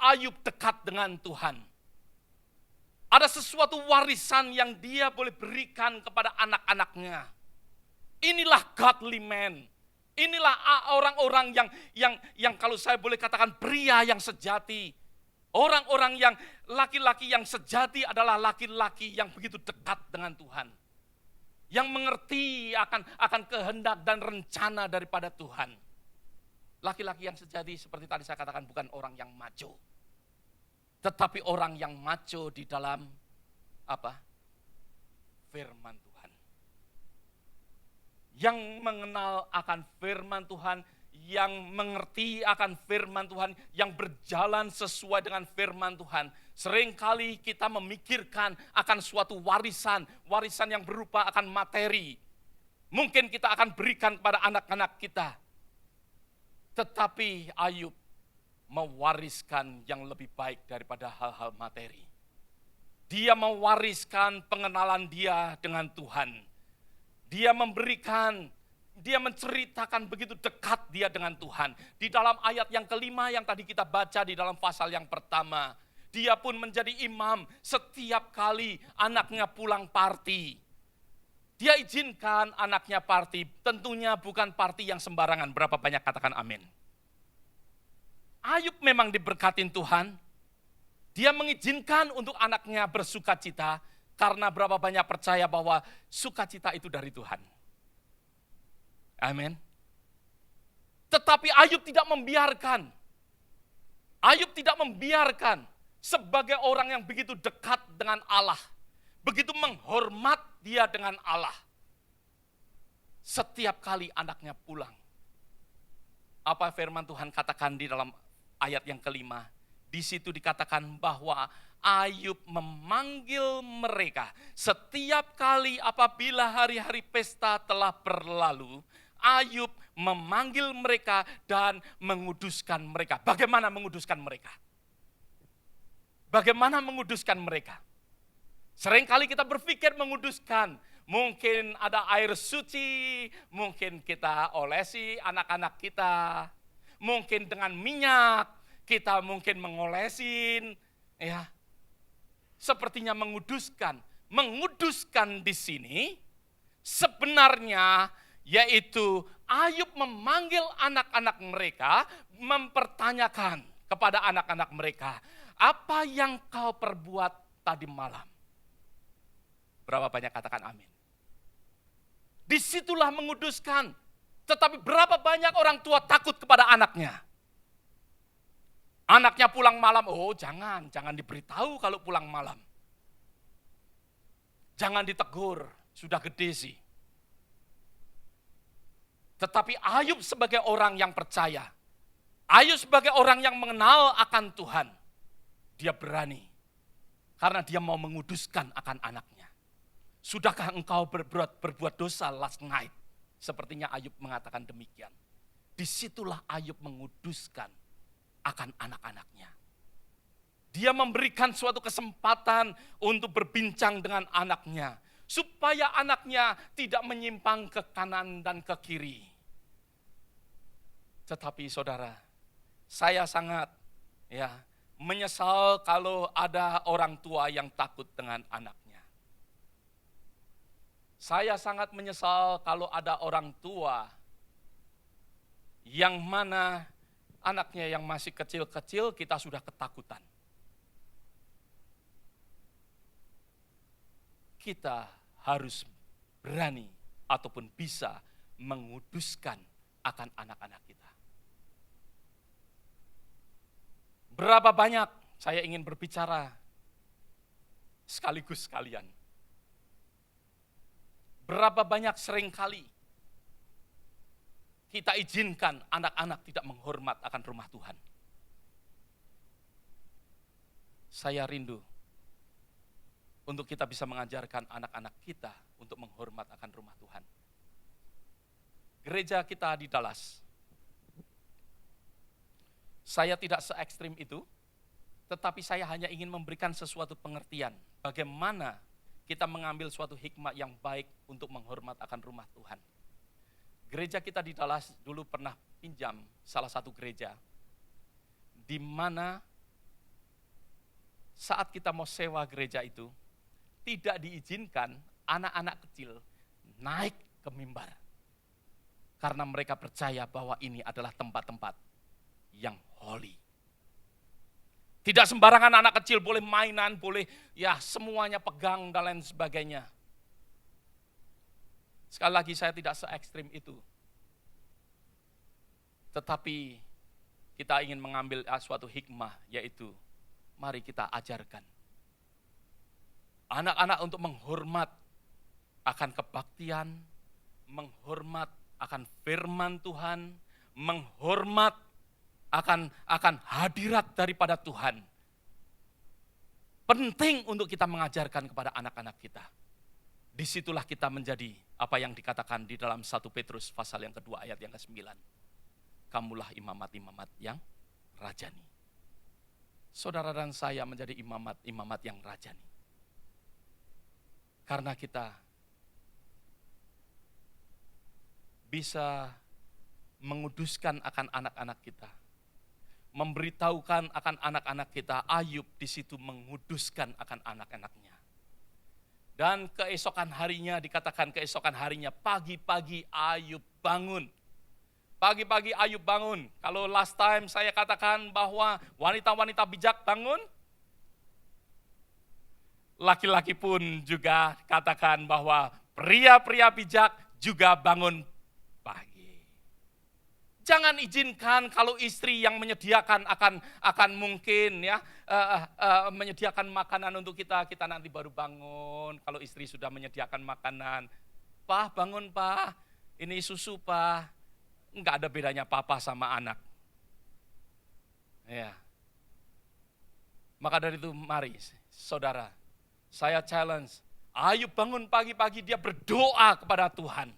Ayub dekat dengan Tuhan. Ada sesuatu warisan yang dia boleh berikan kepada anak-anaknya. Inilah godly man. Inilah orang-orang yang kalau saya boleh katakan pria yang sejati. Orang-orang yang laki-laki yang sejati adalah laki-laki yang begitu dekat dengan Tuhan. Yang mengerti akan kehendak dan rencana daripada Tuhan. Laki-laki yang sejati seperti tadi saya katakan bukan orang yang macho. Tetapi orang yang macho di dalam apa? Firman Tuhan. Yang mengenal akan firman Tuhan, yang mengerti akan firman Tuhan, yang berjalan sesuai dengan firman Tuhan. Seringkali kita memikirkan akan suatu warisan yang berupa akan materi. Mungkin kita akan berikan kepada anak-anak kita. Tetapi Ayub mewariskan yang lebih baik daripada hal-hal materi. Dia mewariskan pengenalan dia dengan Tuhan. Dia menceritakan begitu dekat dia dengan Tuhan. Di dalam ayat yang kelima yang tadi kita baca di dalam pasal yang pertama. Dia pun menjadi imam setiap kali anaknya pulang party. Dia izinkan anaknya party, tentunya bukan party yang sembarangan. Berapa banyak katakan amin. Ayub memang diberkatin Tuhan. Dia mengizinkan untuk anaknya bersukacita karena berapa banyak percaya bahwa sukacita itu dari Tuhan. Amin. Tetapi Ayub tidak membiarkan. Ayub tidak membiarkan sebagai orang yang begitu dekat dengan Allah. Begitu menghormat dia dengan Allah. Setiap kali anaknya pulang. Apa firman Tuhan katakan di dalam ayat yang kelima? Di situ dikatakan bahwa Ayub memanggil mereka. Setiap kali apabila hari-hari pesta telah berlalu, Ayub memanggil mereka dan menguduskan mereka. Bagaimana menguduskan mereka? Bagaimana menguduskan mereka? Seringkali kita berpikir menguduskan. Mungkin ada air suci, mungkin kita olesi anak-anak kita. Mungkin dengan minyak, kita mungkin mengolesin. Ya, sepertinya menguduskan. Menguduskan di sini sebenarnya yaitu Ayub memanggil anak-anak mereka, mempertanyakan kepada anak-anak mereka, apa yang kau perbuat tadi malam? Berapa banyak katakan amin? Disitulah menguduskan. Tetapi berapa banyak orang tua takut kepada anaknya? Anaknya pulang malam, oh jangan diberitahu kalau pulang malam. Jangan ditegur, sudah gede sih. Tetapi Ayub sebagai orang yang percaya, Ayub sebagai orang yang mengenal akan Tuhan, dia berani. Karena dia mau menguduskan akan anaknya. Sudahkah engkau berbuat dosa last night? Sepertinya Ayub mengatakan demikian. Disitulah Ayub menguduskan akan anak-anaknya. Dia memberikan suatu kesempatan untuk berbincang dengan anaknya. Supaya anaknya tidak menyimpang ke kanan dan ke kiri. Tetapi saudara, saya sangat menyesal kalau ada orang tua yang takut dengan anaknya. Saya sangat menyesal kalau ada orang tua yang mana anaknya yang masih kecil-kecil kita sudah ketakutan. Kita harus berani ataupun bisa menguduskan akan anak-anak kita. Berapa banyak saya ingin berbicara sekaligus sekalian. Berapa banyak seringkali kita izinkan anak-anak tidak menghormat akan rumah Tuhan. Saya rindu untuk kita bisa mengajarkan anak-anak kita untuk menghormat akan rumah Tuhan. Gereja kita di Dallas, saya tidak se-ekstrim itu, tetapi saya hanya ingin memberikan sesuatu pengertian bagaimana kita mengambil suatu hikmah yang baik untuk menghormat akan rumah Tuhan. Gereja kita di Dallas dulu pernah pinjam salah satu gereja, di mana saat kita mau sewa gereja itu, tidak diizinkan anak-anak kecil naik ke mimbar. Karena mereka percaya bahwa ini adalah tempat-tempat yang holy. Tidak sembarangan anak kecil boleh mainan, boleh ya semuanya pegang dan lain sebagainya. Sekali lagi saya tidak se-ekstrim itu. Tetapi kita ingin mengambil suatu hikmah, yaitu mari kita ajarkan anak-anak untuk menghormat akan kebaktian, menghormat akan firman Tuhan, menghormat akan hadirat daripada Tuhan. Penting untuk kita mengajarkan kepada anak-anak kita. Disitulah kita menjadi apa yang dikatakan di dalam 1 Petrus pasal yang kedua ayat yang ke-9. Kamulah imamat-imamat yang rajani. Saudara dan saya menjadi imamat-imamat yang rajani. Karena kita bisa menguduskan akan anak-anak kita. Memberitahukan akan anak-anak kita, Ayub di situ menguduskan akan anak-anaknya. Dan keesokan harinya, dikatakan keesokan harinya, pagi-pagi Ayub bangun. Pagi-pagi Ayub bangun. Kalau last time saya katakan bahwa wanita-wanita bijak bangun, laki-laki pun juga katakan bahwa pria-pria bijak juga bangun pagi. Jangan izinkan kalau istri yang menyediakan akan mungkin ya menyediakan makanan untuk kita nanti baru bangun. Kalau istri sudah menyediakan makanan, "Pak, bangun, Pak. Ini susu, Pak." Enggak ada bedanya papa sama anak. Ya. Maka dari itu mari saudara, saya challenge, Ayub bangun pagi-pagi dia berdoa kepada Tuhan.